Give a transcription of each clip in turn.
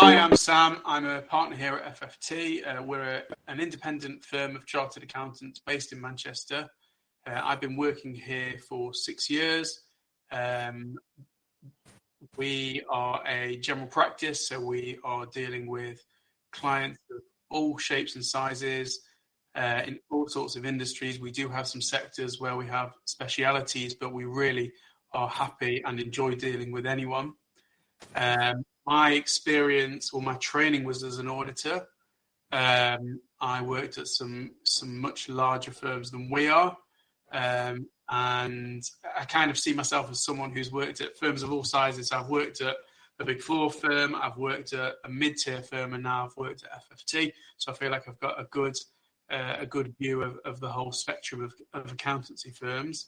Hi, I'm Sam. I'm a partner here at FFT. We're an independent firm of chartered accountants based in Manchester. I've been working here for 6 years. We are a general practice, so we are dealing with clients of all shapes and sizes in all sorts of industries. We do have some sectors where we have specialities, but we really are happy and enjoy dealing with anyone. My experience or my training was as an auditor. I worked at some much larger firms than we are. And I kind of see myself as someone who's worked at firms of all sizes. I've worked at a Big Four firm, I've worked at a mid-tier firm, and now I've worked at FFT. So I feel like I've got a good view of the whole spectrum of accountancy firms.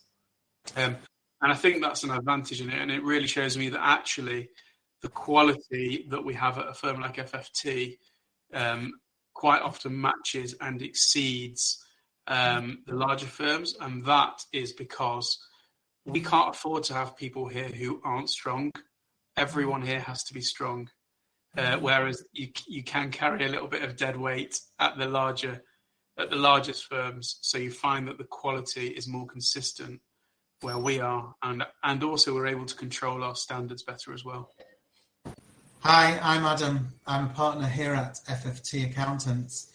And I think that's an advantage in it. And it really shows me that actually the quality that we have at a firm like FFT quite often matches and exceeds the larger firms, and that is because we can't afford to have people here who aren't strong. Everyone here has to be strong, whereas you can carry a little bit of dead weight at the largest firms. So you find that the quality is more consistent where we are, and also we're able to control our standards better as well. Hi, I'm Adam. I'm a partner here at FFT Accountants.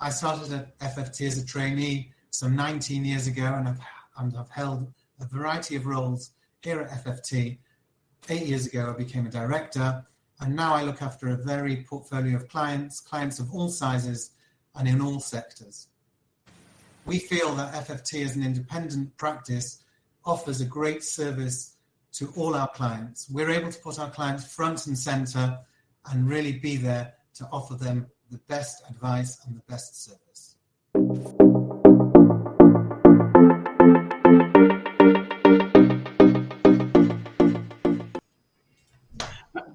I started at FFT as a trainee some 19 years ago, and I've held a variety of roles here at FFT. 8 years ago, I became a director, and now I look after a varied portfolio of clients of all sizes and in all sectors. We feel that FFT as an independent practice offers a great service to all our clients. We're able to put our clients front and centre and really be there to offer them the best advice and the best service.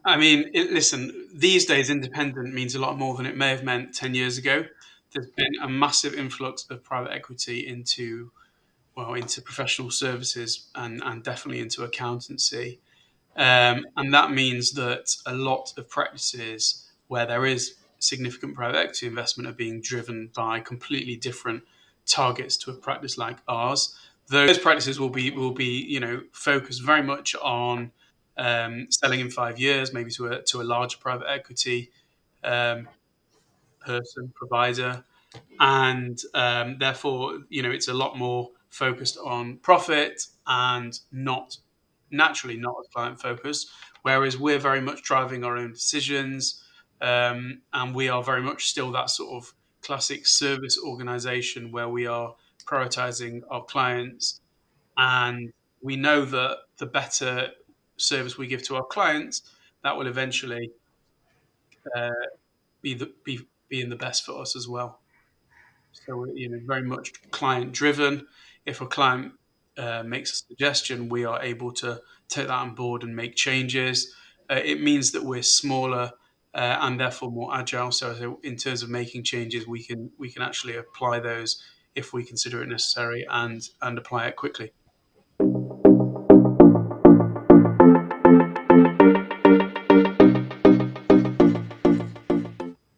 I mean, listen, these days independent means a lot more than it may have meant 10 years ago. There's been a massive influx of private equity into professional services and definitely into accountancy. And that means that a lot of practices where there is significant private equity investment are being driven by completely different targets to a practice like ours. Those practices will be focused very much on selling in 5 years, maybe to a larger private equity provider, and therefore it's a lot more focused on profit and not as client focused, whereas we're very much driving our own decisions, and we are very much still that sort of classic service organization where we are prioritizing our clients, and we know that the better service we give to our clients, that will eventually be in the best for us as well. So we're very much client driven. If a client makes a suggestion, we are able to take that on board and make changes. It means that we're smaller and therefore more agile. So in terms of making changes, we can actually apply those if we consider it necessary and apply it quickly.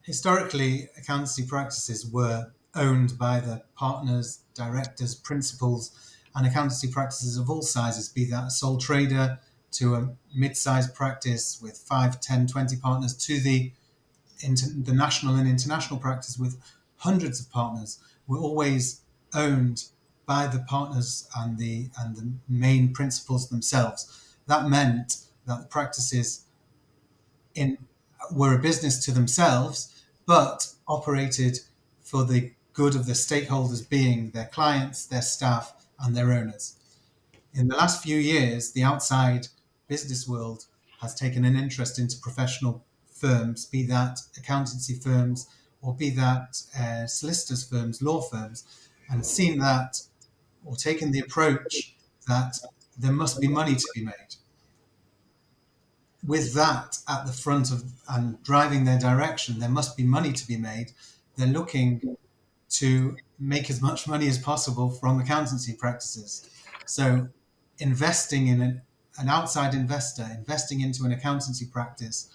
Historically, accountancy practices were owned by the partners, directors, principals, and accountancy practices of all sizes, be that a sole trader to a mid-sized practice with 5, 10, 20 partners to the national and international practice with hundreds of partners, were always owned by the partners and the main principals themselves. That meant that the practices were a business to themselves, but operated for the good of the stakeholders, being their clients, their staff, and their owners. In the last few years, the outside business world has taken an interest into professional firms, be that accountancy firms or be that solicitors firms, law firms, and seen that, or taken the approach that there must be money to be made. With that at the front of and driving their direction, there must be money to be made. They're looking to make as much money as possible from accountancy practices. So investing in an outside investor, investing into an accountancy practice,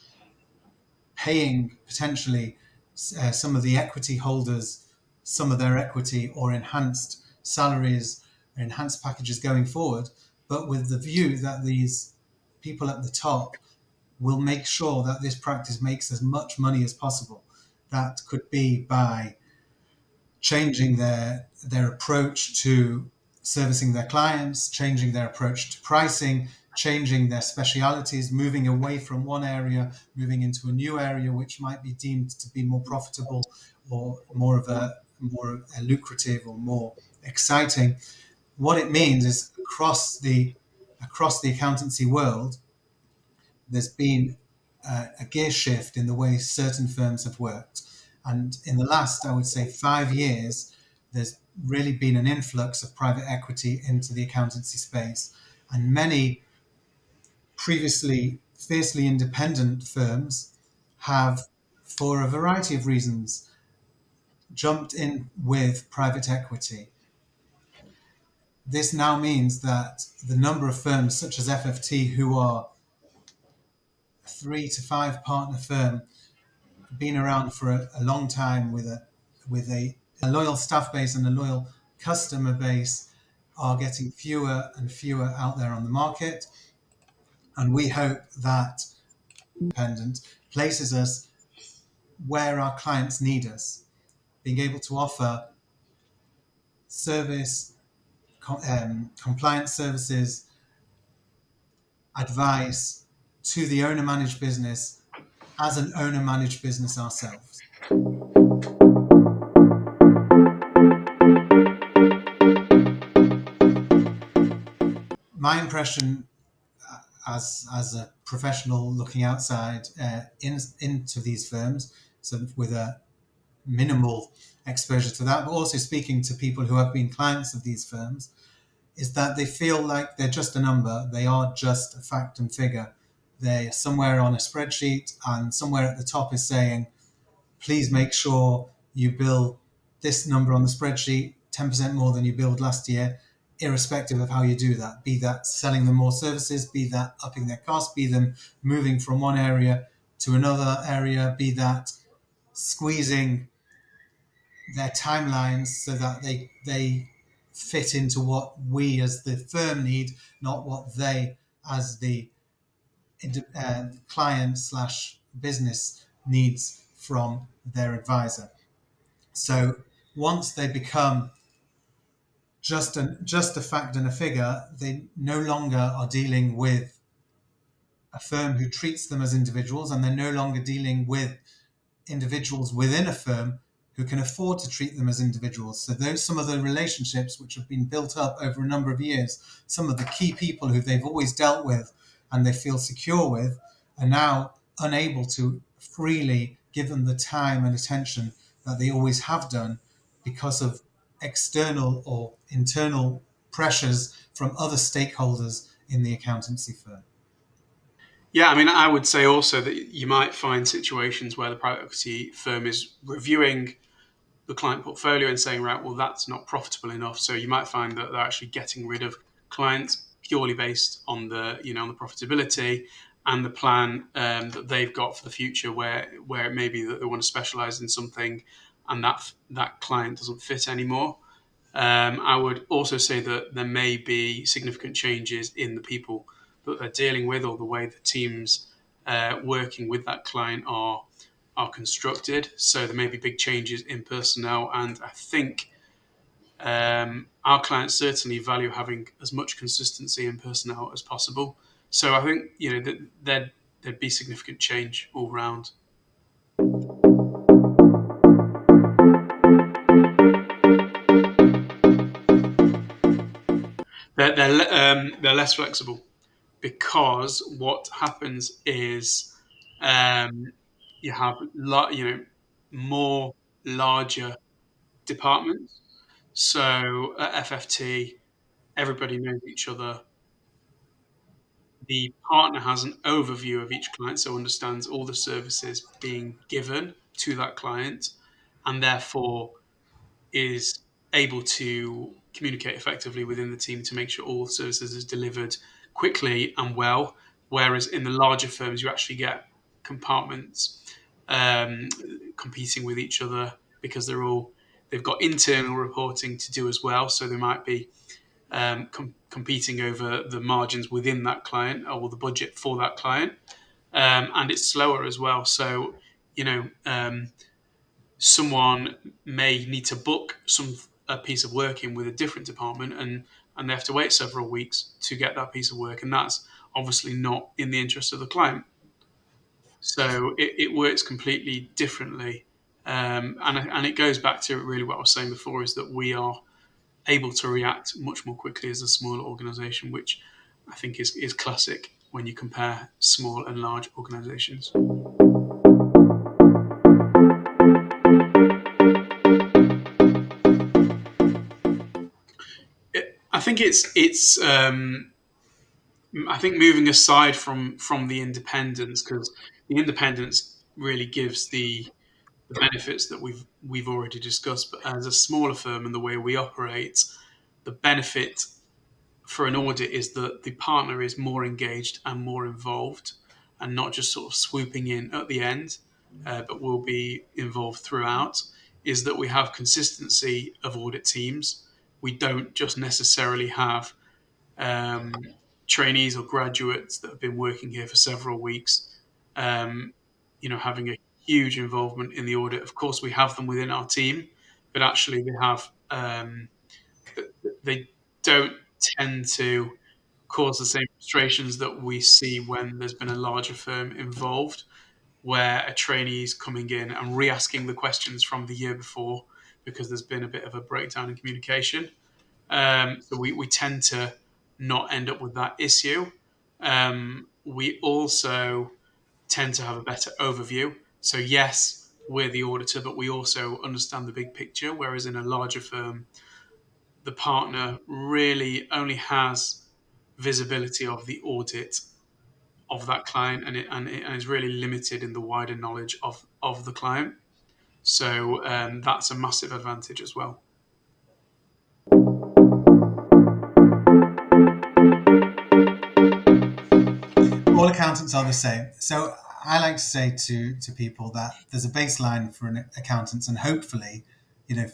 paying potentially some of the equity holders some of their equity or enhanced salaries, enhanced packages going forward, but with the view that these people at the top will make sure that this practice makes as much money as possible. That could be by changing their approach to servicing their clients, changing their approach to pricing, changing their specialities, moving away from one area, moving into a new area which might be deemed to be more profitable or more lucrative or more exciting. What it means is across the accountancy world, there's been a gear shift in the way certain firms have worked. And in the last, I would say, 5 years, there's really been an influx of private equity into the accountancy space. And many previously fiercely independent firms have, for a variety of reasons, jumped in with private equity. This now means that the number of firms such as FFT, who are a 3 to 5 partner firm, been around for a long time with a loyal staff base and a loyal customer base, are getting fewer and fewer out there on the market. And we hope that independent places us where our clients need us, being able to offer service, compliance services, advice to the owner managed business as an owner managed business ourselves. My impression as a professional looking outside into these firms, so with a minimal exposure to that, but also speaking to people who have been clients of these firms, is that they feel like they're just a number. They are just a fact and figure. They're somewhere on a spreadsheet, and somewhere at the top is saying, please make sure you bill this number on the spreadsheet 10% more than you billed last year, irrespective of how you do that. Be that selling them more services, be that upping their costs, be them moving from one area to another area, be that squeezing their timelines so that they fit into what we as the firm need, not what they as the client slash business needs from their advisor. So once they become just a fact and a figure, they no longer are dealing with a firm who treats them as individuals, and they're no longer dealing with individuals within a firm who can afford to treat them as individuals. So those some of the relationships which have been built up over a number of years, some of the key people who they've always dealt with and they feel secure with, are now unable to freely give them the time and attention that they always have done because of external or internal pressures from other stakeholders in the accountancy firm. Yeah, I mean, I would say also that you might find situations where the private equity firm is reviewing the client portfolio and saying, right, well, that's not profitable enough. So you might find that they're actually getting rid of clients purely based on on the profitability and the plan that they've got for the future, where it may be that they want to specialize in something, and that client doesn't fit anymore. I would also say that there may be significant changes in the people that they're dealing with, or the way the teams working with that client are constructed. So there may be big changes in personnel, and I think our clients certainly value having as much consistency in personnel as possible. So I think that there'd be significant change all round. They're less flexible, because what happens is you have more larger departments. So at FFT, everybody knows each other. The partner has an overview of each client, so understands all the services being given to that client, and therefore is able to communicate effectively within the team to make sure all services is delivered quickly and well. Whereas in the larger firms, you actually get compartments competing with each other because they've got internal reporting to do as well. So they might be competing over the margins within that client or the budget for that client. And it's slower as well. So, someone may need to book a piece of work in with a different department, and they have to wait several weeks to get that piece of work, and that's obviously not in the interest of the client. So it works completely differently, and it goes back to really what I was saying before, is that we are able to react much more quickly as a smaller organisation, which I think is classic when you compare small and large organisations. I think I think moving aside from the independence, because the independence really gives the benefits that we've already discussed. But as a smaller firm and the way we operate, the benefit for an audit is that the partner is more engaged and more involved, and not just sort of swooping in at the end, but will be involved throughout. Is that we have consistency of audit teams. We don't just necessarily have um, trainees or graduates that have been working here for several weeks, um, having a huge involvement in the audit. Of course, we have them within our team, but actually they don't tend to cause the same frustrations that we see when there's been a larger firm involved, where a trainee is coming in and re-asking the questions from the year before because there's been a bit of a breakdown in communication. So we tend to not end up with that issue. We also tend to have a better overview. So yes, we're the auditor, but we also understand the big picture. Whereas in a larger firm, the partner really only has visibility of the audit of that client, and is really limited in the wider knowledge of the client. So that's a massive advantage as well. All accountants are the same. So I like to say to people that there's a baseline for an accountants, and hopefully,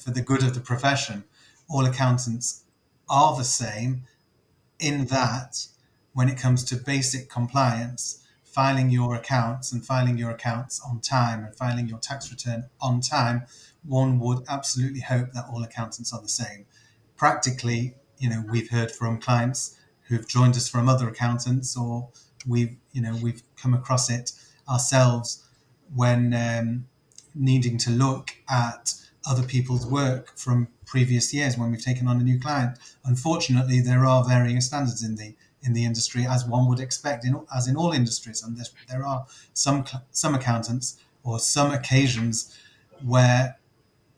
for the good of the profession, all accountants are the same in that when it comes to basic compliance, filing your accounts and filing your accounts on time and filing your tax return on time, one would absolutely hope that all accountants are the same. Practically, we've heard from clients who've joined us from other accountants, or we've come across it ourselves when needing to look at other people's work from previous years when we've taken on a new client. Unfortunately, there are varying standards in the industry, as one would expect, as in all industries, and there are some accountants or some occasions where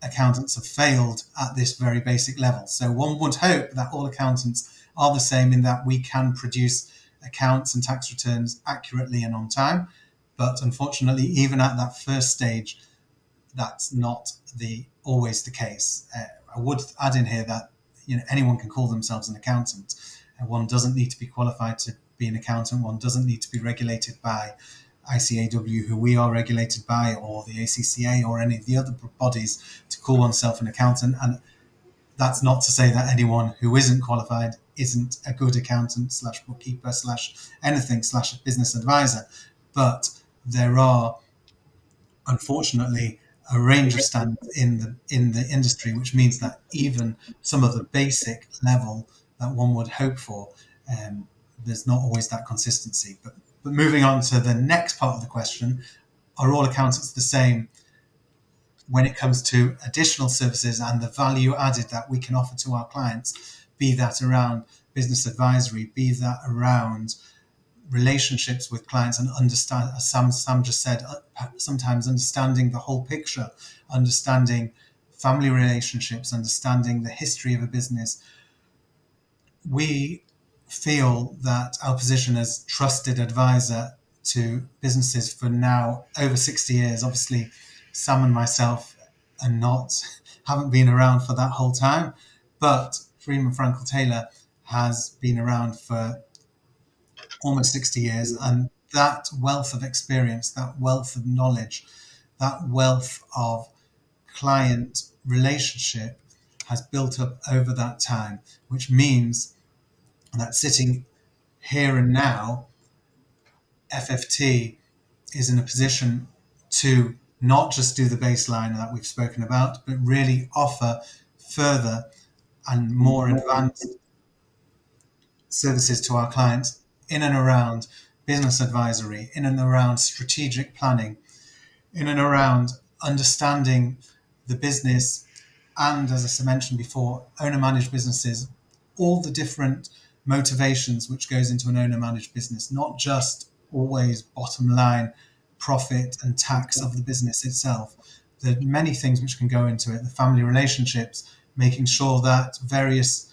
accountants have failed at this very basic level. So one would hope that all accountants are the same in that we can produce accounts and tax returns accurately and on time. But unfortunately, even at that first stage, that's not always the case. I would add in here that anyone can call themselves an accountant, and one doesn't need to be qualified to be an accountant. One doesn't need to be regulated by ICAW, who we are regulated by, or the ACCA, or any of the other bodies, to call oneself an accountant. And that's not to say that anyone who isn't qualified isn't a good accountant / bookkeeper / anything / business advisor. But there are, unfortunately, a range of standards in the industry, which means that even some of the basic level that one would hope for, there's not always that consistency. But moving on to the next part of the question, are all accountants the same when it comes to additional services and the value added that we can offer to our clients, be that around business advisory, be that around relationships with clients, and understand, as Sam just said, sometimes understanding the whole picture, understanding family relationships, understanding the history of a business. We feel that our position as trusted advisor to businesses for now over 60 years, obviously Sam and myself haven't been around for that whole time, but Freeman Frankel Taylor has been around for almost 60 years, and that wealth of experience, that wealth of knowledge, that wealth of client relationship has built up over that time, which means that sitting here and now, FFT is in a position to not just do the baseline that we've spoken about, but really offer further and more advanced services to our clients in and around business advisory, in and around strategic planning, in and around understanding the business, and as I mentioned before, owner managed businesses, all the different motivations which goes into an owner managed business, not just always bottom line profit and tax of the business itself. There are many things which can go into it, the family relationships, making sure that various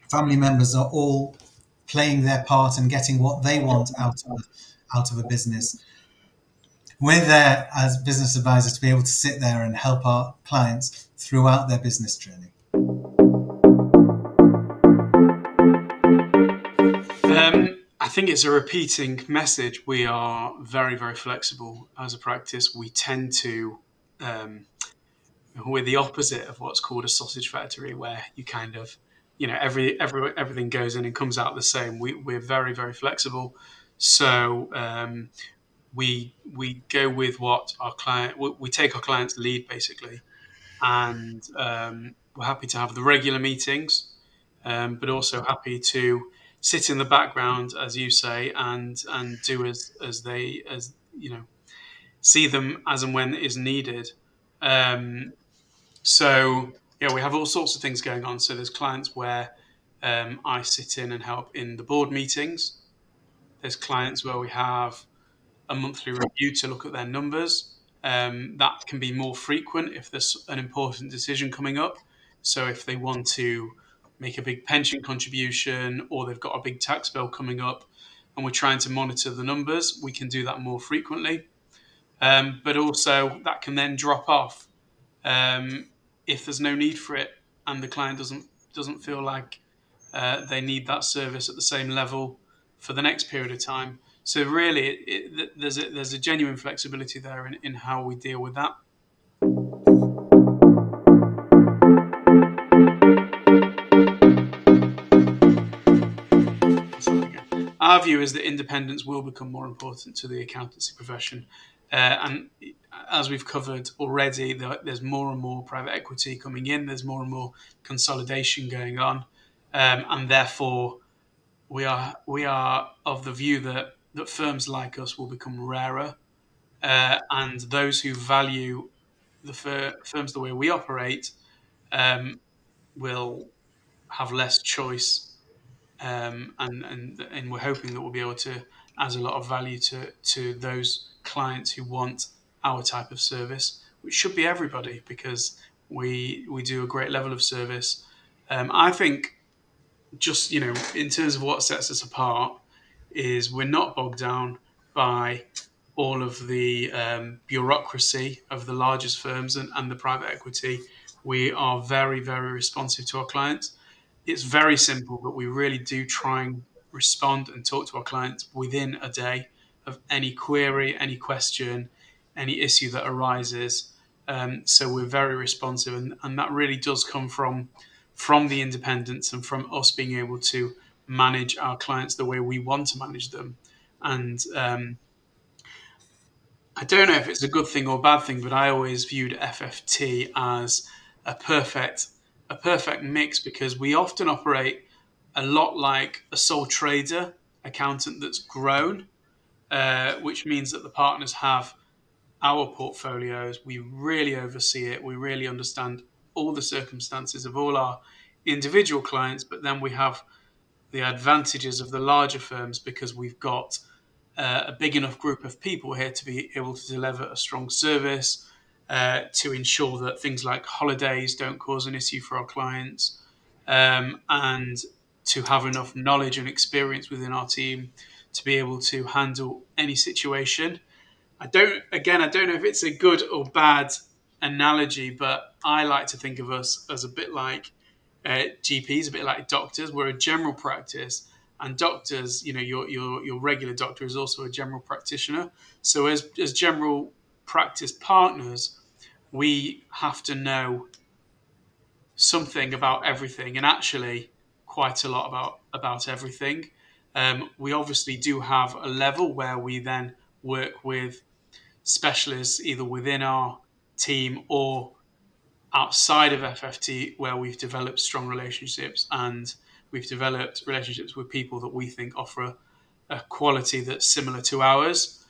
family members are all playing their part and getting what they want out of a business. We're there as business advisors to be able to sit there and help our clients throughout their business journey. I think it's a repeating message. We are very, very flexible as a practice. We tend to, we're the opposite of what's called a sausage factory, where you kind of, everything goes in and comes out the same. We're very, very flexible. So we go with what our client, we take our client's lead basically, and we're happy to have the regular meetings, but also happy to sit in the background, as you say, and do as see them as and when is needed. So yeah, we have all sorts of things going on. So there's clients where I sit in and help in the board meetings. There's clients where we have a monthly review to look at their numbers. That can be more frequent if there's an important decision coming up. So if they want to make a big pension contribution, or they've got a big tax bill coming up and we're trying to monitor the numbers, we can do that more frequently. But also that can then drop off if there's no need for it and the client doesn't feel like they need that service at the same level for the next period of time. So really, there's a genuine flexibility there in how we deal with that. Our view is that independence will become more important to the accountancy profession. And as we've covered already, there's more and more private equity coming in. There's more and more consolidation going on. And therefore, we are of the view that firms like us will become rarer. And those who value the firms the way we operate will have less choice. And we're hoping that we'll be able to add a lot of value to those clients who want our type of service, which should be everybody, because we do a great level of service. I think, just in terms of what sets us apart, is we're not bogged down by all of the bureaucracy of the largest firms and the private equity. We are very, very responsive to our clients. It's very simple, but we really do try and respond and talk to our clients within a day of any query, any question, any issue that arises. So we're very responsive, and that really does come from the independence and from us being able to manage our clients the way we want to manage them. And I don't know if it's a good thing or bad thing, but I always viewed FFT as a perfect a perfect mix, because we often operate a lot like a sole trader accountant that's grown, which means that the partners have our portfolios. We really oversee it. We really understand all the circumstances of all our individual clients, but then we have the advantages of the larger firms because we've got a big enough group of people here to be able to deliver a strong service, to ensure that things like holidays don't cause an issue for our clients, and to have enough knowledge and experience within our team to be able to handle any situation. I don't know if it's a good or bad analogy, but I like to think of us as a bit like GPs, a bit like doctors. We're a general practice, and doctors, your regular doctor is also a general practitioner. So as general practice partners, we have to know something about everything, and actually quite a lot about everything. We obviously do have a level where we then work with specialists either within our team or outside of FFT, where we've developed strong relationships, and we've developed relationships with people that we think offer a quality that's similar to ours.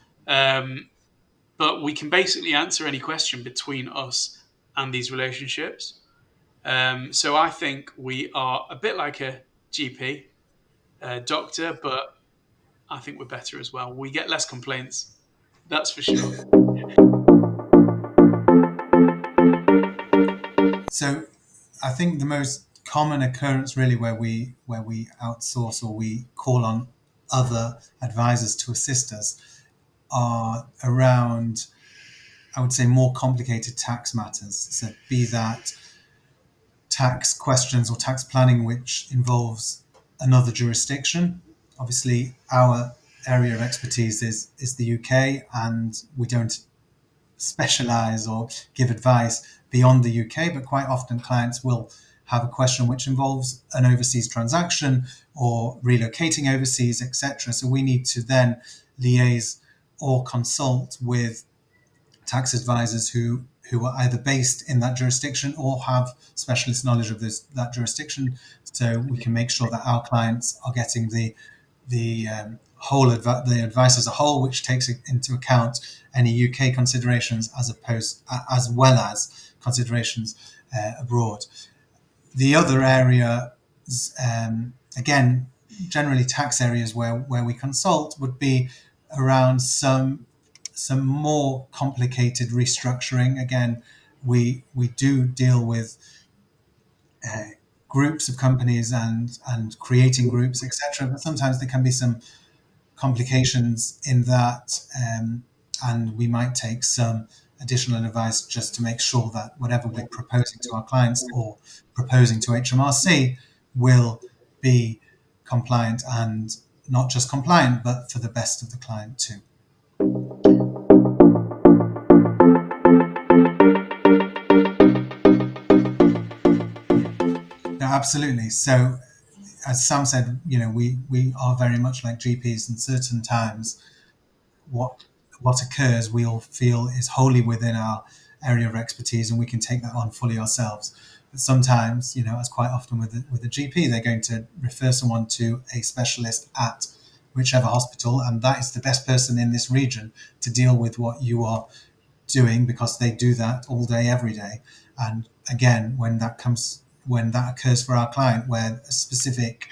But we can basically answer any question between us and these relationships. So I think we are a bit like a GP, doctor, but I think we're better as well. We get less complaints, that's for sure. So I think the most common occurrence really where we outsource or we call on other advisors to assist us are around, I would say, more complicated tax matters. So be that tax questions or tax planning which involves another jurisdiction. Obviously, our area of expertise is the UK, and we don't specialize or give advice beyond the UK, but quite often clients will have a question which involves an overseas transaction or relocating overseas, etc. So we need to then liaise or consult with tax advisors who are either based in that jurisdiction or have specialist knowledge of that jurisdiction, so we can make sure that our clients are getting the the advice as a whole, which takes into account any UK considerations as well as considerations abroad. The other area, again, generally tax areas where we consult would be around some more complicated restructuring. Again, we do deal with uh, groups of companies and creating groups, etc. But sometimes there can be some complications in that, and we might take some additional advice just to make sure that whatever we're proposing to our clients or proposing to HMRC will be compliant, and not just compliant, but for the best of the client too. No, absolutely. So, as Sam said, we are very much like GPs, and certain times what what occurs we'll feel is wholly within our area of expertise, and we can take that on fully ourselves. But sometimes, as quite often with a GP, they're going to refer someone to a specialist at whichever hospital, and that is the best person in this region to deal with what you are doing, because they do that all day, every day. And again, when that occurs for our client, where a specific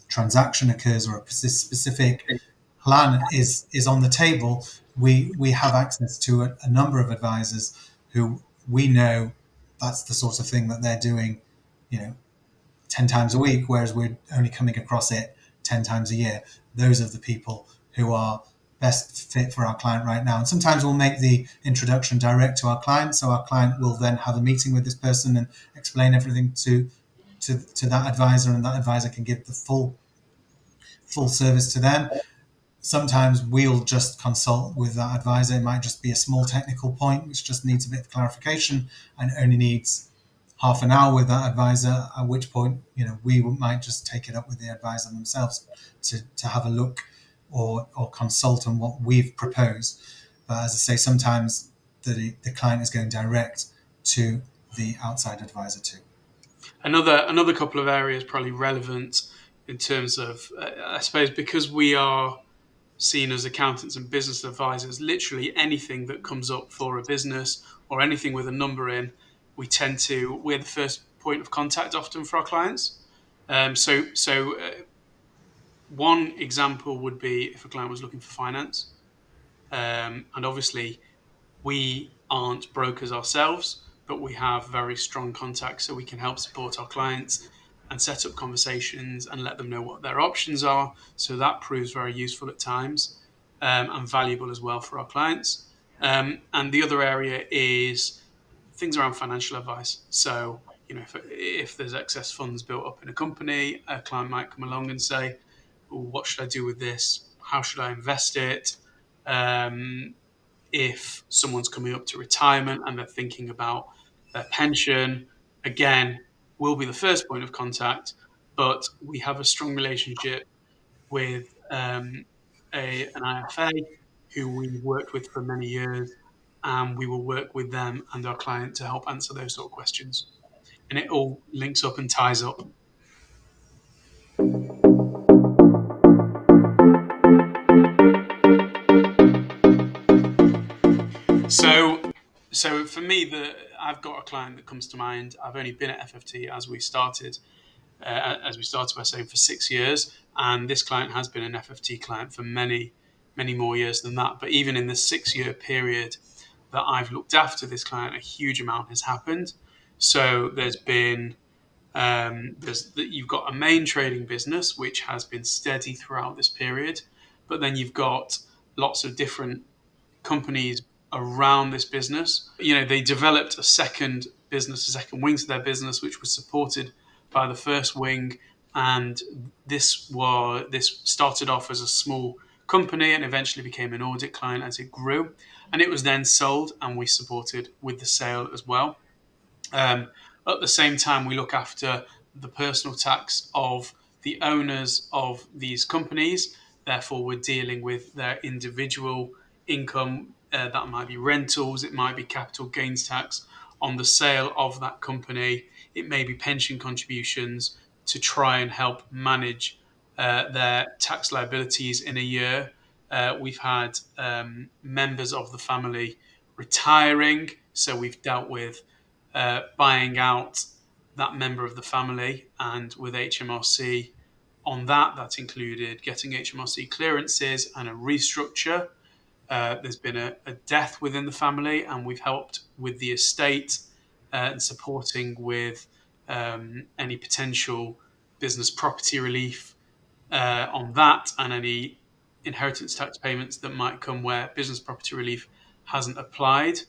transaction occurs or a specific plan is on the table, we have access to a number of advisors who we know that's the sort of thing that they're doing, 10 times a week, whereas we're only coming across it 10 times a year. Those are the people who are best fit for our client right now. And sometimes we'll make the introduction direct to our client, so our client will then have a meeting with this person and explain everything to that advisor, and that advisor can give the full service to them. Sometimes we'll just consult with that advisor. It might just be a small technical point which just needs a bit of clarification and only needs half an hour with that advisor, at which point, we might just take it up with the advisor themselves to have a look or consult on what we've proposed. But as I say, sometimes the client is going direct to the outside advisor too. Another couple of areas probably relevant in terms of, I suppose, because we are seen as accountants and business advisors, literally anything that comes up for a business or anything with a number in, we're the first point of contact often for our clients. So one example would be if a client was looking for finance, and obviously we aren't brokers ourselves, but we have very strong contacts, so we can help support our clients and set up conversations and let them know what their options are. So that proves very useful at times, and valuable as well for our clients. And the other area is things around financial advice. So, if there's excess funds built up in a company, a client might come along and say, "What should I do with this? How should I invest it? if someone's coming up to retirement and they're thinking about their pension, again, we'll be the first point of contact, but we have a strong relationship with an IFA who we worked with for many years, and we will work with them and our client to help answer those sort of questions. And it all links up and ties up. So for me, I've got a client that comes to mind. I've only been at FFT as we started by saying, for 6 years, and this client has been an FFT client for many, many more years than that. But even in the 6-year period that I've looked after this client, a huge amount has happened. So you've got a main trading business which has been steady throughout this period, but then you've got lots of different companies around this business. They developed a second business, a second wing to their business, which was supported by the first wing. And this started off as a small company and eventually became an audit client as it grew. And it was then sold, and we supported with the sale as well. At the same time, we look after the personal tax of the owners of these companies. Therefore, we're dealing with their individual income. That might be rentals, it might be capital gains tax on the sale of that company, it may be pension contributions to try and help manage their tax liabilities in a year. We've had members of the family retiring, so we've dealt with buying out that member of the family, and with HMRC on that's included getting HMRC clearances and a restructure. There's been a death within the family, and we've helped with the estate and supporting with any potential business property relief on that, and any inheritance tax payments that might come where business property relief hasn't applied.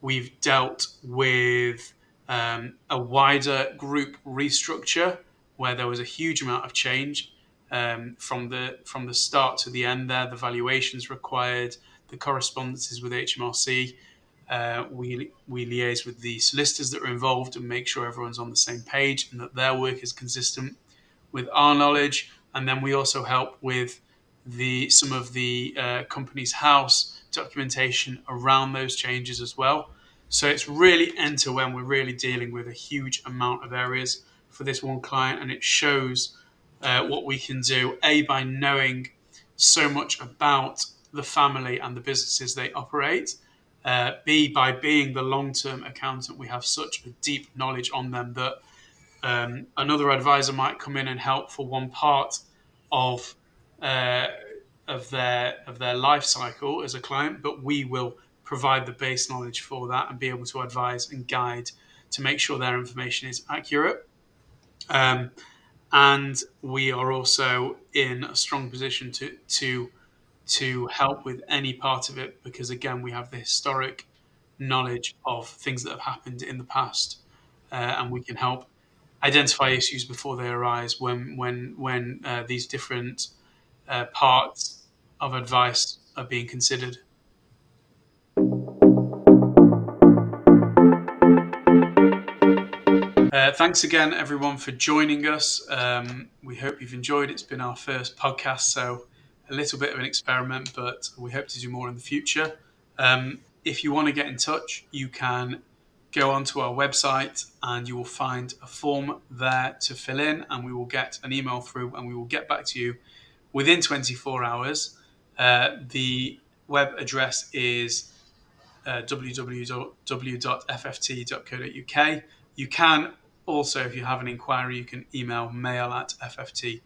We've dealt with a wider group restructure where there was a huge amount of change from the start to the end. There, the valuations required, the correspondences with HMRC. We liaise with the solicitors that are involved and make sure everyone's on the same page and that their work is consistent with our knowledge. And then we also help with some of the company's house documentation around those changes as well. So it's really end to end. We're really dealing with a huge amount of areas for this one client, and it shows what we can do, A, by knowing so much about the family and the businesses they operate, B, by being the long-term accountant. We have such a deep knowledge on them that another advisor might come in and help for one part of their life cycle as a client, but we will provide the base knowledge for that and be able to advise and guide to make sure their information is accurate. And we are also in a strong position to help with any part of it, because again, we have the historic knowledge of things that have happened in the past, and we can help identify issues before they arise when these different parts of advice are being considered. Thanks again, everyone, for joining us. We hope you've enjoyed. It's been our first podcast, so a little bit of an experiment, but we hope to do more in the future. If you want to get in touch, you can go onto our website and you will find a form there to fill in, and we will get an email through and we will get back to you within 24 hours. The web address is www.fft.co.uk. You can also, if you have an inquiry, you can email mail@fft.co.uk.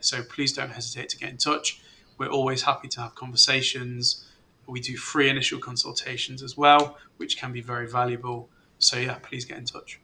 So please don't hesitate to get in touch. We're always happy to have conversations. We do free initial consultations as well, which can be very valuable. So yeah, please get in touch.